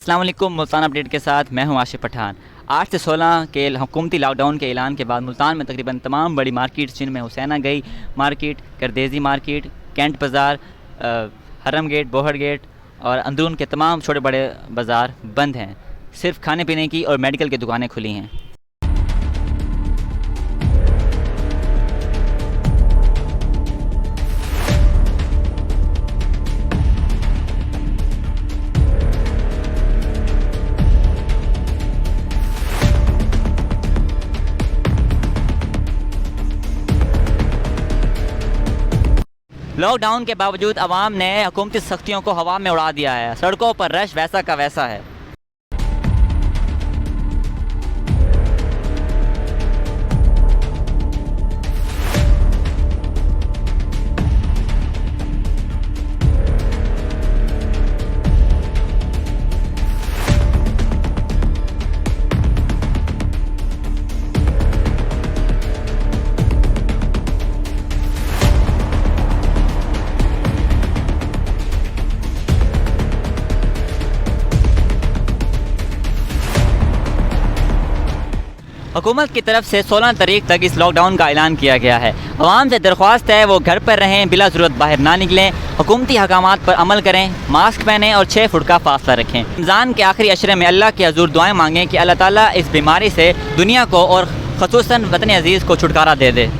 अस्सलाम वालेकुम। मुल्तान अपडेट के साथ मैं हूं आशिफ पठान। 8 से 16 के हुकूमती लॉकडाउन के ऐलान के बाद मुल्तान में तकरीबन तमाम बड़ी मार्केट्स जिनमें हुसैना गई मार्केट, करदेजी मार्केट, कैंट बाज़ार, हरम गेट, बोहर गेट और अंदरून के तमाम छोटे बड़े बाज़ार बंद हैं। सिर्फ खाने पीने की और मेडिकल की दुकानें खुली हैं। लॉकडाउन के बावजूद अवाम ने हुकूमती सख्तियों को हवा में उड़ा दिया है। सड़कों पर रश वैसा का वैसा है। हुकूमत की तरफ से 16 तारीख तक इस लॉकडाउन का ऐलान किया गया है। अवाम से दरख्वास्त है वो घर पर रहें, बिला ज़रूरत बाहर ना निकलें, हुकूमती अहकामात पर अमल करें, मास्क पहनें और 6 फुट का फासला रखें। रमज़ान के आखिरी अशरे में अल्लाह के हज़ूर दुआएं मांगें कि अल्लाह ताला इस बीमारी से दुनिया को और ख़ुसूसन वतन अज़ीज़ को छुटकारा दे दे।